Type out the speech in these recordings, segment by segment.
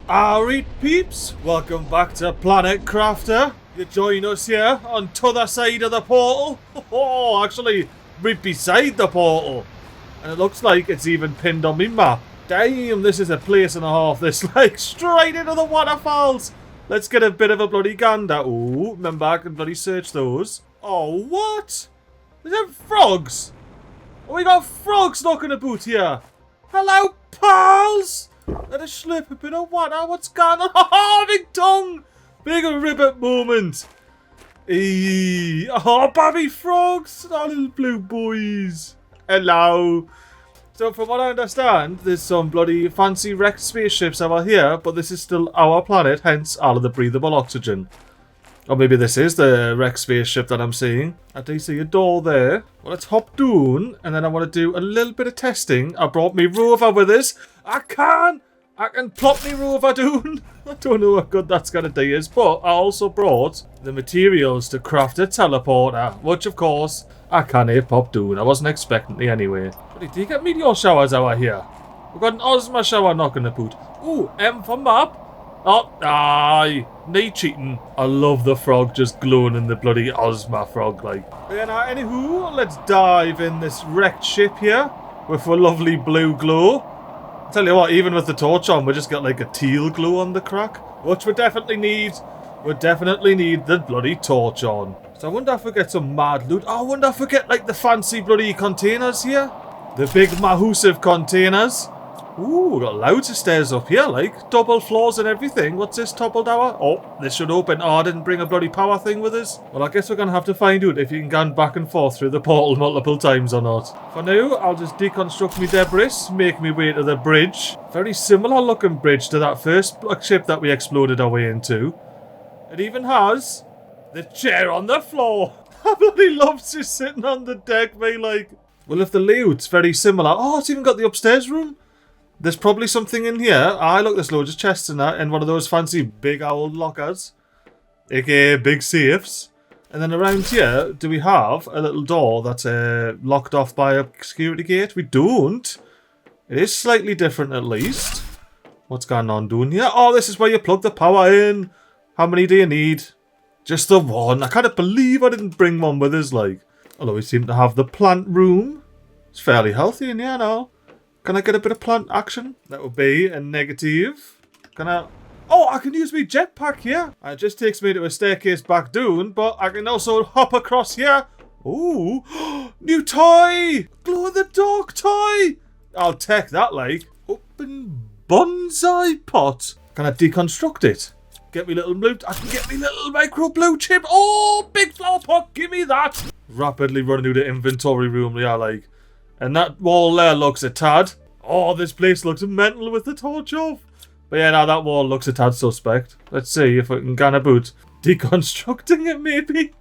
Alright peeps, welcome back to Planet Crafter. You join us here on t'other side of the portal. Oh, actually, right beside the portal. And it looks like it's even pinned on me map. Damn, this is a place and a half. This like straight into the waterfalls. Let's get a bit of a bloody gander. Ooh, remember I can bloody search those. Oh, what? Is there frogs? Oh, we got frogs knocking about here. Hello, pals. Let us slip a bit of water. What's going on? Oh, big tongue. Big ribbit moment. Eee. Oh, babby frogs. Oh, little blue boys. Hello. So from what I understand, there's some bloody fancy wrecked spaceships over here, but this is still our planet, hence all of the breathable oxygen. Or maybe this is the wrecked spaceship that I'm seeing. I do see a door there. Well, let's hop down, and then I want to do a little bit of testing. I brought me rover with us. I can plop me rover down. I don't know what good that's going to do is, but I also brought the materials to craft a teleporter, which of course I can't pop down. I wasn't expecting it anyway. But do you get meteor showers out here? We've got an Ozma shower knocking about. Ooh, M for map. Oh, aye. No cheating. I love the frog just glowing in the bloody Ozma frog like. But yeah, now, anywho, let's dive in this wrecked ship here with a lovely blue glow. I'll tell you what, even with the torch on, we just got like a teal glow on the crack, which we definitely need. We definitely need the bloody torch on. So I wonder if we get some mad loot. Oh, I wonder if we get like the fancy bloody containers here. The big massive containers. Ooh, we got loads of stairs up here, like double floors and everything. What's this topple tower? Oh, this should open. Oh, I didn't bring a bloody power thing with us. Well, I guess we're gonna have to find out if you can go back and forth through the portal multiple times or not. For now, I'll just deconstruct me debris, make me way to the bridge. Very similar looking bridge to that first ship that we exploded our way into. It even has the chair on the floor. I bloody love just sitting on the deck, mate, like. Well, if the layout's very similar. Oh, it's even got the upstairs room. There's probably something in here. Look, there's loads of chests in that, and one of those fancy big old lockers, aka big safes. And then around here, do we have a little door that's locked off by a security gate? We don't. It is slightly different at least. What's going on down here? Oh, this is where you plug the power in. How many do you need? Just the one. I can't believe I didn't bring one with us, like. Although we seem to have the plant room. It's fairly healthy in here now. Can I get a bit of plant action? That would be a negative. Can I... Oh, I can use my jetpack here. It just takes me to a staircase back down, but I can also hop across here. Ooh, new toy! Glow-in-the-dark toy! I'll take that, like. Open bonsai pot. Can I deconstruct it? Get me little blue... I can get me little micro blue chip. Oh, big flower pot, give me that. Rapidly running through the inventory room, yeah, like. And that wall there looks a tad. Oh, this place looks mental with the torch off. But yeah, now that wall looks a tad suspect. Let's see if we can get about deconstructing it, maybe.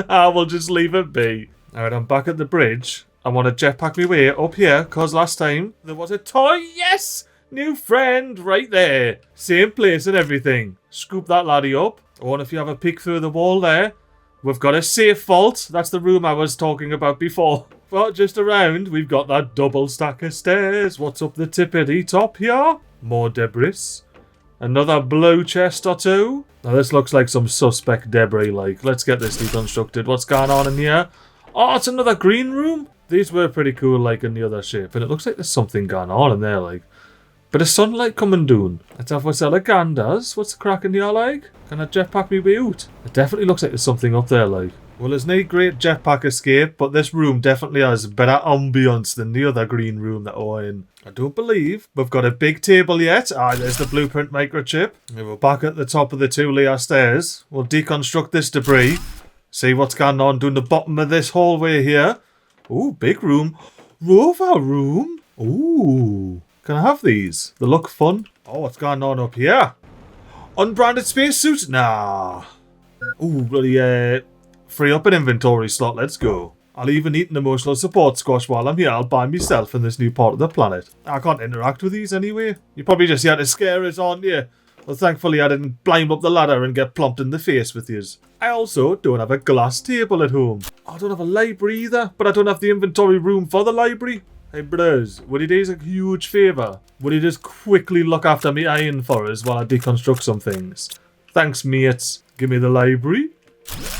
Nah, we'll just leave it be. Alright, I'm back at the bridge. I want to jetpack my way up here, because last time there was a toy. Yes! New friend right there. Same place and everything. Scoop that laddie up. Oh, and if you have a peek through the wall there, we've got a safe vault. That's the room I was talking about before. But just around, we've got that double stack of stairs. What's up the tippity top here? More debris. Another blue chest or two. Now this looks like some suspect debris, like. Let's get this deconstructed. What's going on in here? Oh, it's another green room. These were pretty cool, like, in the other shape. And it looks like there's something going on in there, like. Bit of sunlight coming down. Let's have what's ganders. What's the crack in here, like? Can I jetpack me way out? It definitely looks like there's something up there, like. Well, there's no great jetpack escape, but this room definitely has better ambience than the other green room that we're in. I don't believe we've got a big table yet. There's the blueprint microchip. We're back at the top of the 2-layer stairs. We'll deconstruct this debris. See what's going on down the bottom of this hallway here. Ooh, big room. Rover room. Ooh. Can I have these? They look fun. Oh, what's going on up here? Unbranded spacesuit? Nah. Ooh, bloody, free up an inventory slot, let's go. I'll even eat an emotional support squash while I'm here. I'll buy myself in this new part of the planet. I can't interact with these anyway. You're probably just here to scare us, aren't you? Well, thankfully I didn't climb up the ladder and get plomped in the face with yous. I also don't have a glass table at home. I don't have a library either, but I don't have the inventory room for the library. Hey, bros, would you do us a huge favour? Would you just quickly look after me iron for us while I deconstruct some things? Thanks, mates. Give me the library.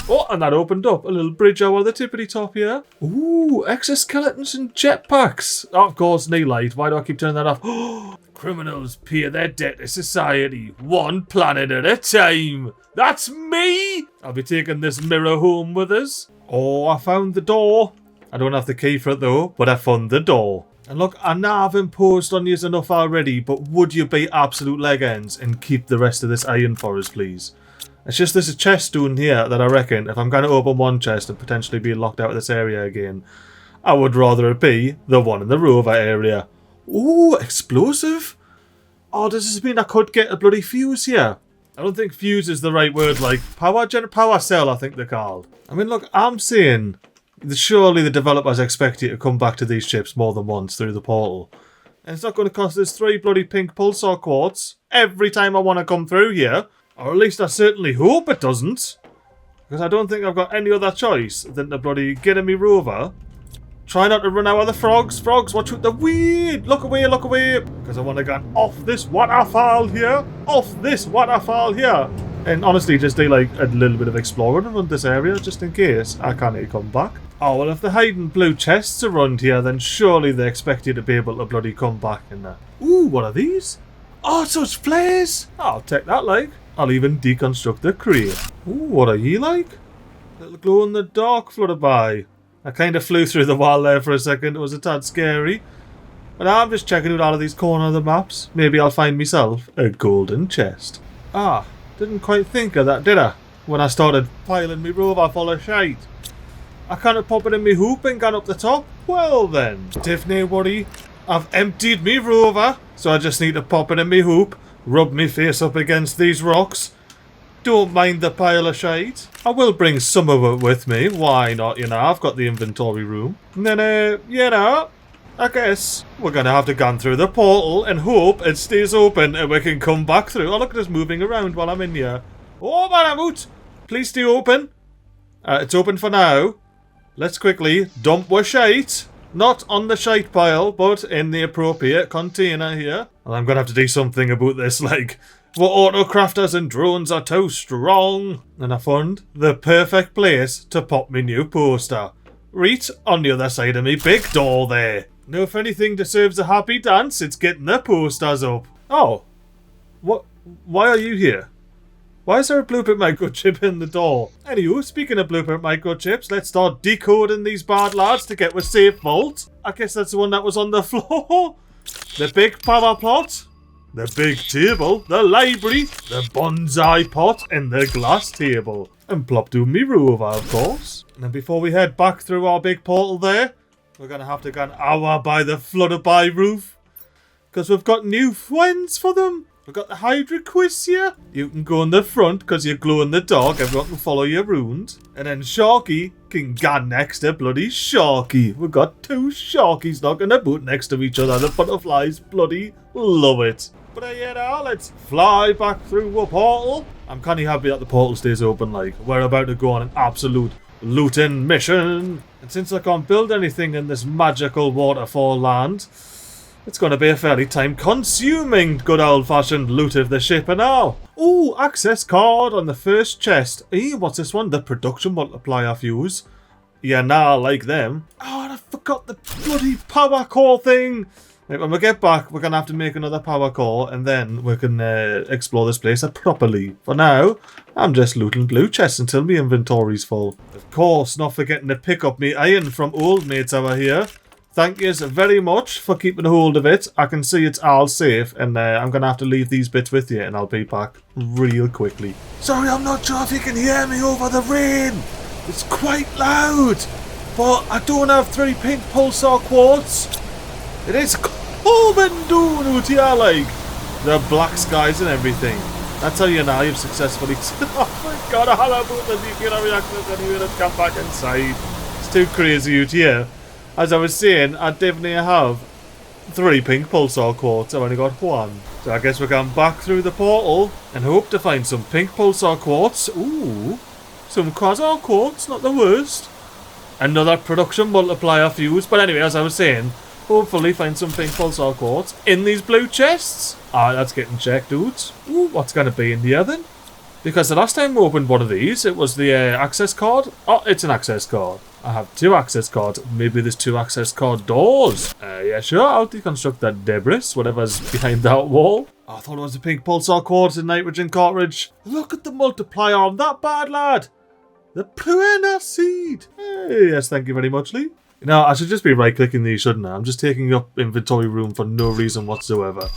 Oh, and that opened up a little bridge over the tippity top here. Ooh, exoskeletons and jetpacks. Oh, of course, knee light. Why do I keep turning that off? Criminals pay their debt to society, one planet at a time. That's me! I'll be taking this mirror home with us. Oh, I found the door. I don't have the key for it though, but I found the door. And look, I know I've imposed on you enough already, but would you be absolute legends and keep the rest of this iron for us, please? It's just there's a chest down here that I reckon if I'm going to open one chest and potentially be locked out of this area again, I would rather it be the one in the rover area. Ooh, explosive? Oh, does this mean I could get a bloody fuse here? I don't think fuse is the right word, like power cell I think they're called. I mean, look, I'm saying that surely the developers expect you to come back to these ships more than once through the portal. And it's not going to cost us 3 bloody pink pulsar quartz every time I want to come through here. Or at least I certainly hope it doesn't. Because I don't think I've got any other choice than to bloody get in me rover. Try not to run out of the frogs. Frogs, watch out the weed. Look away, look away. Because I want to get off this waterfall here. Off this waterfall here. And honestly, just do like a little bit of exploring around this area just in case I can't come back. Oh, well, if they're hiding blue chests around here, then surely they expect you to be able to bloody come back in there. Ooh, what are these? Oh, so it's flares. I'll take that, like. I'll even deconstruct the crate. Ooh, what are you like? Little glow in the dark fluttered by. I kind of flew through the wall there for a second. It was a tad scary. But I'm just checking out all of these corner of the maps. Maybe I'll find myself a golden chest. Ah, didn't quite think of that, did I? When I started piling me rover full of shite. I can't pop it in me hoop and gone up the top? Well then, Tiffany, worry. I've emptied me rover, so I just need to pop it in me hoop. Rub me face up against these rocks. Don't mind the pile of shite. I will bring some of it with me. Why not, you know? I've got the inventory room. And then, you know, I guess we're going to have to go through the portal and hope it stays open and we can come back through. Oh, look at us moving around while I'm in here. Oh, man, I'm out. Please stay open. It's open for now. Let's quickly dump our shite. Not on the shite pile, but in the appropriate container here. And I'm going to have to do something about this, like, what autocrafters and drones are too strong. And I found the perfect place to pop me new poster. Right on the other side of me big door there. Now, if anything deserves a happy dance, it's getting the posters up. Oh. What? Why are you here? Why is there a blueprint microchip in the door? Anywho, speaking of blueprint microchips, let's start decoding these bad lads to get with safe vault. I guess that's the one that was on the floor. The big power plot. The big table. The library. The bonsai pot. And the glass table. And plop to me rover, of course. And before we head back through our big portal there, we're going to have to go an hour by the flooded by roof. Because we've got new friends for them. We've got the Hydra quiz here. You can go in the front because you glow in the dark. Everyone can follow you around. And then Sharky can go next to bloody Sharky. We've got 2 Sharkies knocking about next to each other. The butterflies bloody love it. But you know, let's fly back through a portal. I'm kind of happy that the portal stays open. Like, we're about to go on an absolute looting mission. And since I can't build anything in this magical waterfall land, it's going to be a fairly time-consuming good old-fashioned loot of the ship and all. Ooh, access card on the first chest. What's this one? The production multiplier fuse. Yeah, nah, I like them. Oh, and I forgot the bloody power core thing. Right, when we get back, we're going to have to make another power core, and then we can explore this place properly. For now, I'm just looting blue chests until my inventory's full. Of course, not forgetting to pick up me iron from old mates over here. Thank you very much for keeping a hold of it. I can see it's all safe, and I'm going to have to leave these bits with you, and I'll be back real quickly. Sorry, I'm not sure if you can hear me over the rain. It's quite loud, but I don't have 3 pink pulsar quartz. It is coming down out here, like, the black skies and everything. That's how you know you've successfully... Oh my god, I had about the nuclear reactors anyway to come back inside. It's too crazy out here. As I was saying, I definitely have 3 pink pulsar quartz. I've only got 1. So I guess we're going back through the portal and hope to find some pink pulsar quartz. Ooh, some quasar quartz, not the worst. Another production multiplier fuse. But anyway, as I was saying, hopefully find some pink pulsar quartz in these blue chests. Alright, that's getting checked, dudes. Ooh, what's going to be in here then? Because the last time we opened one of these, it was the access card. Oh, it's an access card. I have 2 access cards. Maybe there's 2 access card doors. Yeah, sure. I'll deconstruct that debris, whatever's behind that wall. I thought it was a pink pulsar quartz and nitrogen cartridge. Look at the multiplier on that bad lad. The Pluena seed. Hey, yes, thank you very much, Lee. You know, I should just be right-clicking these, shouldn't I? I'm just taking up inventory room for no reason whatsoever.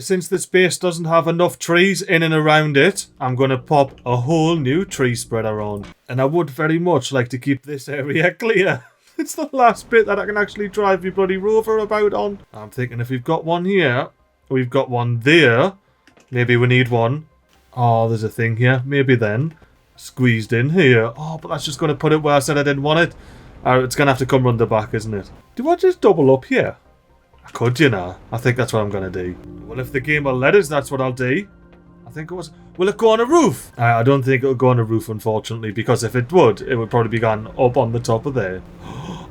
Since this base doesn't have enough trees in and around it, I'm going to pop a whole new tree spreader on. And I would very much like to keep this area clear. It's the last bit that I can actually drive my bloody rover about on. I'm thinking if we've got one here, we've got one there. Maybe we need one. Oh, there's a thing here. Maybe then. Squeezed in here. Oh, but that's just going to put it where I said I didn't want it. It's going to have to come round the back, isn't it? Do I just double up here? I could, you know. I think that's what I'm going to do. Well, if the game will let us, that's what I'll do. I think it was... Will it go on a roof? I don't think it'll go on a roof, unfortunately, because if it would probably be gone up on the top of there.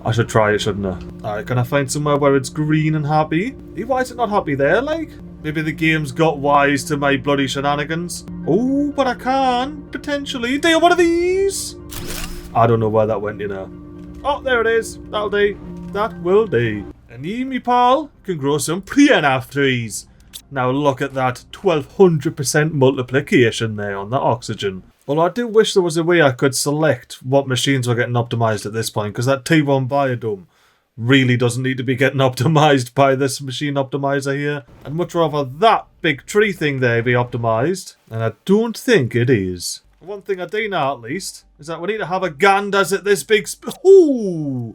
I should try it, shouldn't I? Alright, can I find somewhere where it's green and happy? Why is it not happy there, like? Maybe the game's got wise to my bloody shenanigans. Oh, but I can, potentially. Do one of these? I don't know where that went, you know. Oh, there it is. That'll do. That will do. And you, me pal, can grow some pre-enough trees. Now look at that 1200% multiplication there on that oxygen. Although I do wish there was a way I could select what machines were getting optimized at this point, because that T1 biodome really doesn't need to be getting optimized by this machine optimizer here. I'd much rather that big tree thing there be optimized, and I don't think it is. One thing I do know, at least, is that we need to have a ganders at this big ooh!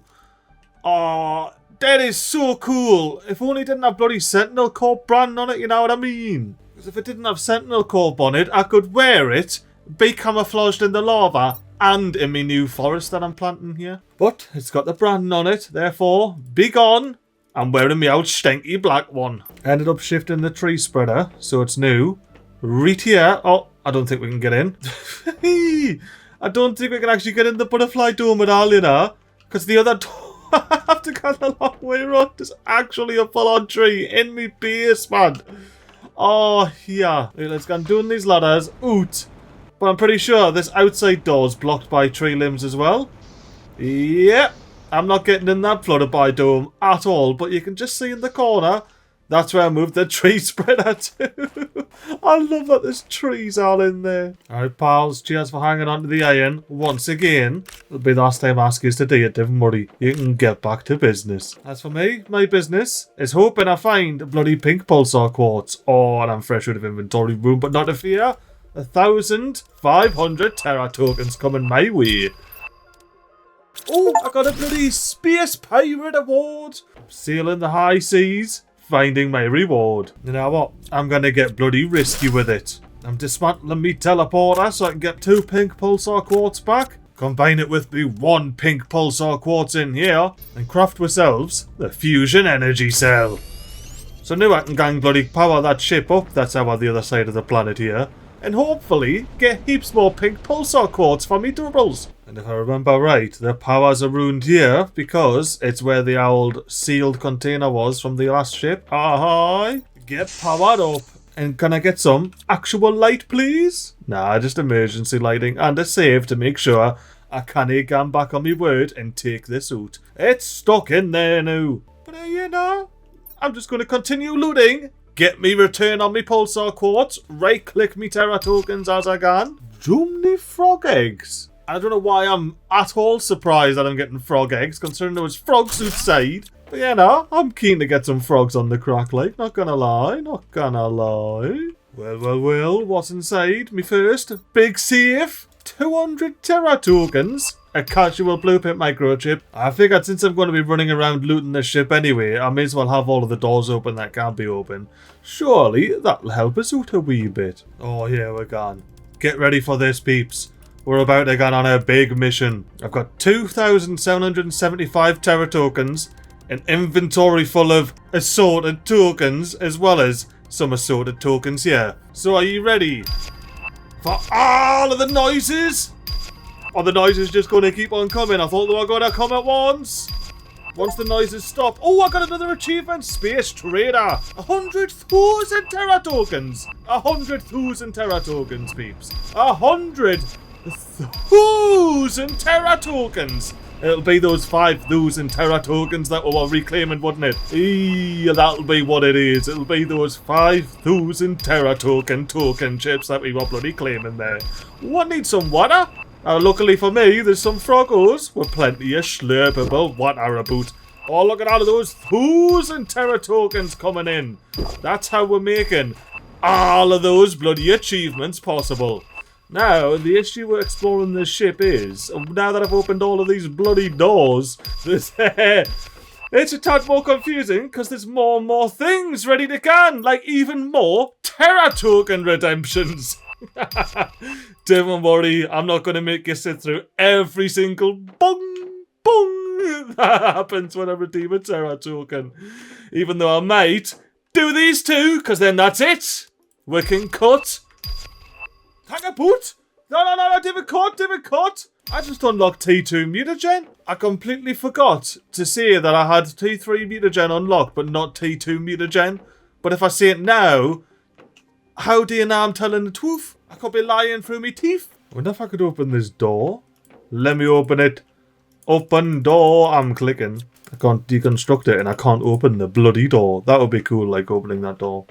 Oh, that is so cool. If only it didn't have bloody Sentinel Corp brand on it, you know what I mean? Because if it didn't have Sentinel Corp on it, I could wear it, be camouflaged in the lava, and in my new forest that I'm planting here. But it's got the brand on it, therefore, be gone. I'm wearing my old stinky black one. Ended up shifting the tree spreader, so it's new. Right here. Oh, I don't think we can get in. I don't think we can actually get in the butterfly dome at all, you know. Because the other door, I have to go a long way around. There's actually a full-on tree in me base, man. Oh, yeah. Right, let's go and doing these ladders. Oot. But I'm pretty sure this outside door's blocked by tree limbs as well. Yep. I'm not getting in that flooded by dome at all. But you can just see in the corner, that's where I moved the tree spreader to. I love that there's trees all in there. Alright, pals. Cheers for hanging on to the iron once again. It'll be the last time I ask you to do it, don't worry. You can get back to business. As for me, my business is hoping I find bloody pink pulsar quartz. Oh, and I'm fresh out of inventory room, but not to fear. 1,500 Terra tokens coming my way. Oh, I got a bloody Space Pirate Award. Sailing the high seas, finding my reward. You know what? I'm going to get bloody risky with it. I'm dismantling me teleporter so I can get 2 pink pulsar quartz back. Combine it with me 1 pink pulsar quartz in here. And craft ourselves the fusion energy cell. So now I can gang bloody power that ship up. That's our the other side of the planet here. And hopefully get heaps more pink pulsar quartz for me doubles. And if I remember right, the powers are ruined here because it's where the old sealed container was from the last ship. Ahoy! Get powered up. And can I get some actual light, please? Nah, just emergency lighting and a save to make sure I can't come back on my word and take this out. It's stuck in there now. But you know, I'm just going to continue looting. Get me return on me pulsar quartz. Right click me Terra tokens as I can. Jumny frog eggs. I don't know why I'm at all surprised that I'm getting frog eggs, considering there was frogs outside. But yeah, no, I'm keen to get some frogs on the crack, like. Not gonna lie, not gonna lie. Well, what's inside? Me first big safe. 200 Terra tokens. A casual blueprint microchip. I figured since I'm going to be running around looting this ship anyway, I may as well have all of the doors open that can't be open. Surely that'll help us out a wee bit. Oh, here we're gone. Get ready for this, peeps. We're about to go on a big mission. I've got 2,775 Terra tokens, an inventory full of assorted tokens, as well as some assorted tokens here. So are you ready for all of the noises? Or the noise is just going to keep on coming? I thought they were going to come at once. Once the noises stop. Oh, I got another achievement. Space Trader. 100,000 Terra tokens. 100,000 Terra tokens, peeps. 100,000 Terra tokens. It'll be those 5,000 Terra tokens that we were reclaiming, wouldn't it? That'll be what it is. It'll be those 5,000 Terra token chips that we were bloody claiming there. What needs some water? Luckily for me, there's some froggos with plenty of slurpable water about. Oh, look at all of those 1,000 Terra tokens coming in. That's how we're making all of those bloody achievements possible. Now, the issue with exploring this ship is, now that I've opened all of these bloody doors, it's a tad more confusing because there's more and more things ready to can, like even more Terra token redemptions. Don't worry, I'm not going to make you sit through every single bong that happens when I redeem a Terra token. Even though I might do these two, because then that's it. We can cut. Hang a boot? No, David cut. I just unlocked T2 mutagen. I completely forgot to say that I had T3 mutagen unlocked, but not T2 mutagen. But if I say it now, how do you know I'm telling the truth? I could be lying through me teeth. I wonder if I could open this door. Let me open it. Open door. I'm clicking. I can't deconstruct it and I can't open the bloody door. That would be cool, like opening that door.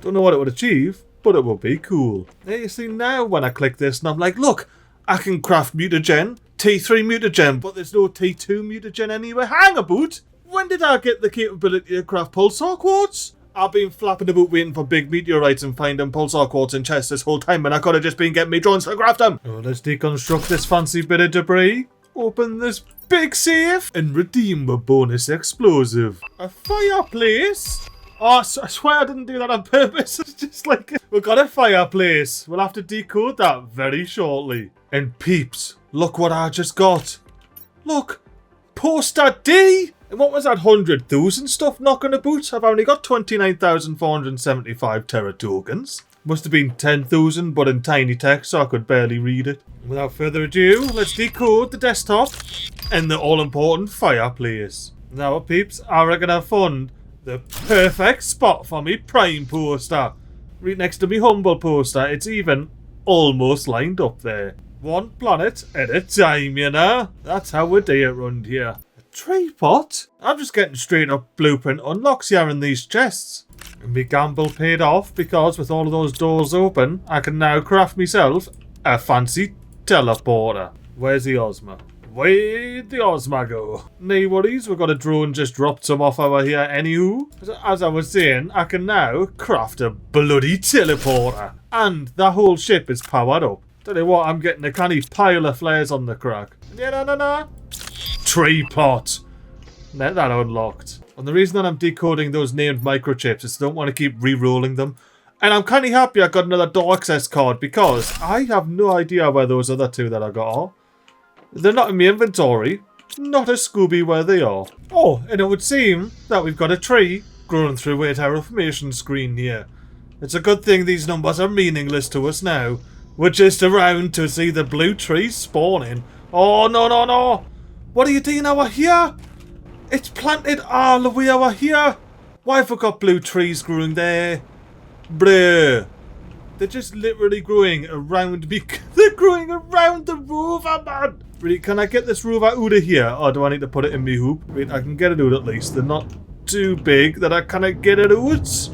Don't know what it would achieve, but it would be cool. There you see now when I click this and I'm like, look, I can craft mutagen, T3 mutagen, but there's no T2 mutagen anywhere. Hang about! When did I get the capability to craft pulsar quartz? I've been flapping about waiting for big meteorites and finding pulsar quartz in chests this whole time, and I could have just been getting me drones to craft them. Oh, let's deconstruct this fancy bit of debris, open this big safe, and redeem a bonus explosive. A fireplace? Oh, I swear I didn't do that on purpose. It's just like, we've got a fireplace. We'll have to decode that very shortly. And peeps, look what I just got. Look, poster D. And what was that 100,000 stuff knocking about? I've only got 29,475 Terra tokens. Must have been 10,000, but in tiny text, so I could barely read it. Without further ado, let's decode the desktop and the all-important fireplace. Now, peeps, I reckon I've found the perfect spot for me prime poster. Right next to me humble poster. It's even almost lined up there. One planet at a time, you know. That's how we do it around here. A tree pot? I'm just getting straight up blueprint unlocks here in these chests. And my gamble paid off because with all of those doors open, I can now craft myself a fancy teleporter. Where's the Ozma? Where'd the Ozma go? No worries, we've got a drone just dropped some off over here anywho. As I was saying, I can now craft a bloody teleporter. And the whole ship is powered up. Tell you what, I'm getting a canny pile of flares on the crack. No. Tree pot. Net that unlocked. And the reason that I'm decoding those named microchips is I don't want to keep re-rolling them. And I'm kind of happy I got another door access card because I have no idea where those other two that I got are. They're not in my inventory. Not a Scooby where they are. Oh, and it would seem that we've got a tree growing through a terraformation screen here. It's a good thing these numbers are meaningless to us now. We're just around to see the blue trees spawning. Oh, no. What are you doing over here? It's planted all the way over here. Why have we got blue trees growing there? Bruh. They're just literally growing around me. They're growing around the rover, man. Really, can I get this rover out of here? Or do I need to put it in my hoop? Wait, I can get it out at least. They're not too big that I cannot get it out.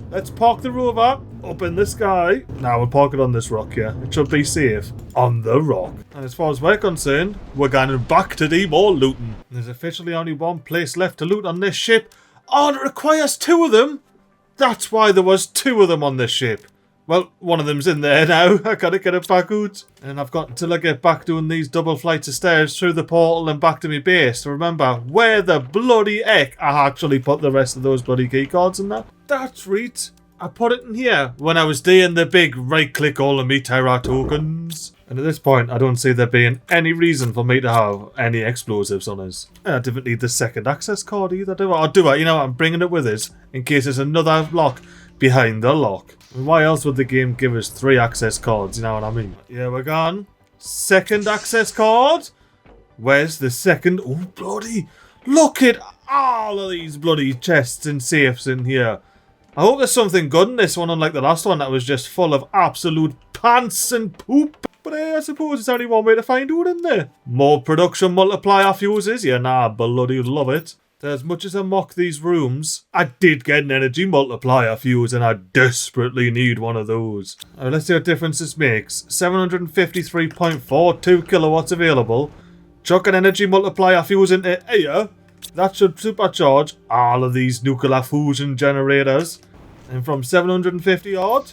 Let's park the rover up in the sky. Now we'll park it on this rock here. It should be safe on the rock. And as far as we're concerned, we're going back to do more looting. There's officially only one place left to loot on this ship. Oh, and it requires two of them. That's why there was two of them on this ship. Well, one of them's in there now. I gotta get it back out. And I've got until I get back doing these double flights of stairs through the portal and back to my base to remember where the bloody heck I actually put the rest of those bloody keycards in there. That's right. I put it in here when I was doing the big right-click all of me Terra tokens. And at this point, I don't see there being any reason for me to have any explosives on us. And I didn't need the second access card either, do I? Or do I? You know what? I'm bringing it with us in case there's another lock behind the lock. Why else would the game give us 3 access cards, you know what I mean? Yeah, we're gone. Second access card. Where's the second? Oh, bloody. Look at all of these bloody chests and safes in here. I hope there's something good in this one, unlike the last one that was just full of absolute pants and poop. But I suppose it's only one way to find out, isn't there? More production multiplier fuses? Yeah, nah, bloody love it. As much as I mock these rooms, I did get an energy multiplier fuse and I desperately need one of those. Let's see what difference this makes. 753.42 kilowatts available. Chuck an energy multiplier fuse into here. That should supercharge all of these nuclear fusion generators. And from 750 odd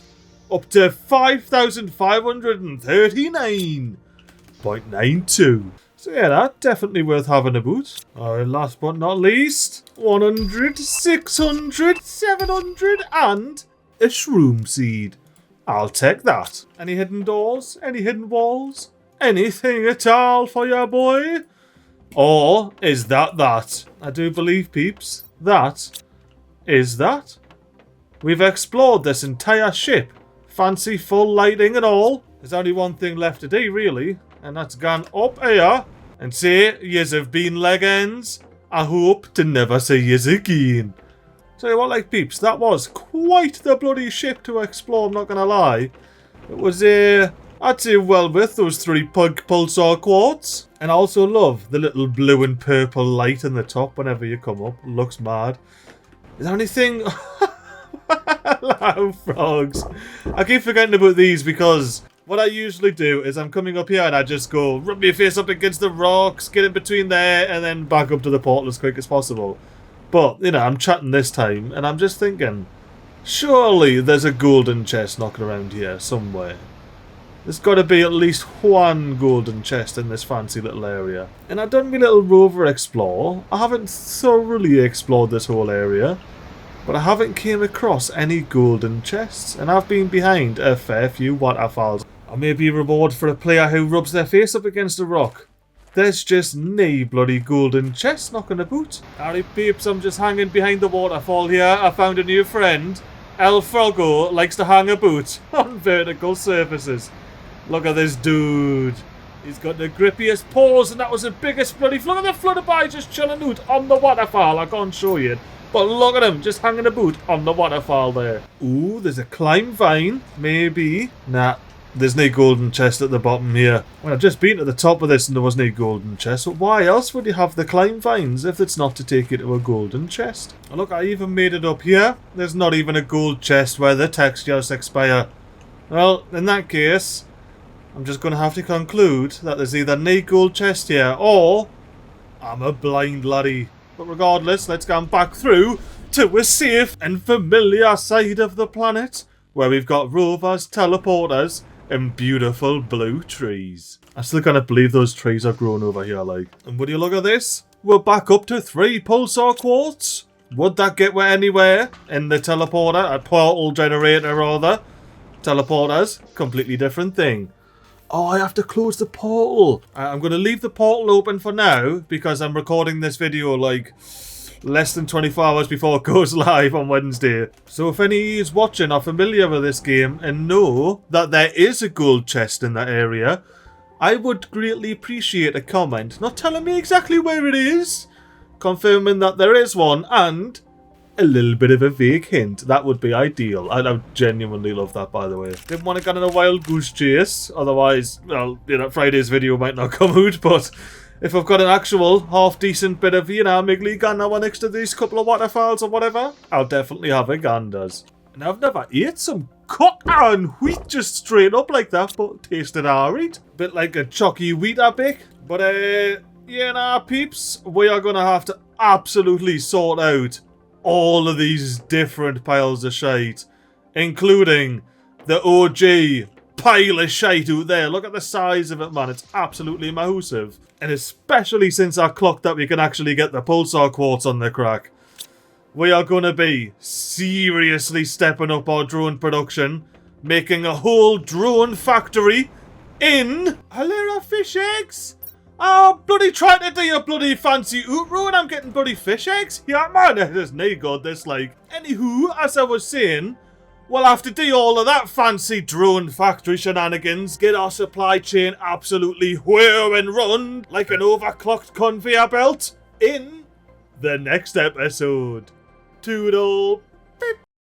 up to 5,539.92. So yeah, that's definitely worth having a boot. Alright, last but not least, 100, 600, 700 and a shroom seed. I'll take that. Any hidden doors? Any hidden walls? Anything at all for your boy? Or is that? I do believe, peeps, that is that. We've explored this entire ship. Fancy full lighting and all. There's only one thing left to do, really. And that's gone up here. And say, yous have been legends. I hope to never see yous again. Tell you what, like, peeps, that was quite the bloody ship to explore, I'm not gonna lie. It was, I'd say well worth those 3 pug pulsar quartz. And I also love the little blue and purple light in the top whenever you come up. It looks mad. Is there anything... Hello, frogs. I keep forgetting about these because what I usually do is I'm coming up here and I just go rub my face up against the rocks, get in between there, and then back up to the portal as quick as possible. But, you know, I'm chatting this time and I'm just thinking, surely there's a golden chest knocking around here somewhere. There's got to be at least one golden chest in this fancy little area. And I've done my little rover explore. I haven't thoroughly explored this whole area, but I haven't came across any golden chests. And I've been behind a fair few waterfalls. I may be reward for a player who rubs their face up against a rock. There's just no bloody golden chest knocking about. Alright peeps, I'm just hanging behind the waterfall here. I found a new friend. El Frogo likes to hang about on vertical surfaces. Look at this dude. He's got the grippiest paws and that was the biggest bloody... Look at the flutterby just chilling out on the waterfall. I can't show you it. But look at him just hanging about on the waterfall there. Ooh, there's a climb vine. Maybe. Nah, there's no golden chest at the bottom here. Well, I've just been to the top of this and there was no golden chest. So why else would you have the climb vines if it's not to take you to a golden chest? Oh, look, I even made it up here. There's not even a gold chest where the textures expire. Well, in that case... I'm just going to have to conclude that there's either no gold chest here or I'm a blind laddie. But regardless, let's go back through to a safe and familiar side of the planet where we've got rovers, teleporters and beautiful blue trees. I still can't believe those trees are growing over here, like. And would you look at this? We're back up to 3 pulsar quartz. Would that get we anywhere in the teleporter? A portal generator, rather. Teleporters, completely different thing. Oh, I have to close the portal. I'm going to leave the portal open for now because I'm recording this video like less than 24 hours before it goes live on Wednesday. So if any of you watching are familiar with this game and know that there is a gold chest in that area, I would greatly appreciate a comment not telling me exactly where it is, confirming that there is one, and a little bit of a vague hint. That would be ideal. I genuinely love that, by the way. Didn't want to get on a wild goose chase, otherwise, well, you know, Friday's video might not come out, but if I've got an actual half-decent bit of, you know, MiGly gander next to these couple of waterfalls or whatever, I'll definitely have a ganders. And I've never ate some cotton wheat just straight up like that, but tasted alright. Bit like a chalky wheat I bake. But, yeah, nah, peeps, we are going to have to absolutely sort out all of these different piles of shite, including the OG pile of shite out there. Look at the size of it, man. It's absolutely massive. And especially since I clocked that we can actually get the pulsar quartz on the crack, we are going to be seriously stepping up our drone production, making a whole drone factory in Halera fish eggs. Oh, bloody trying to do your bloody fancy ootro and I'm getting bloody fish eggs? Yeah, man, there's no god this, like. Anywho, as I was saying, we'll have to do all of that fancy drone factory shenanigans, get our supply chain absolutely whirr and run like an overclocked conveyor belt in the next episode. Toodle!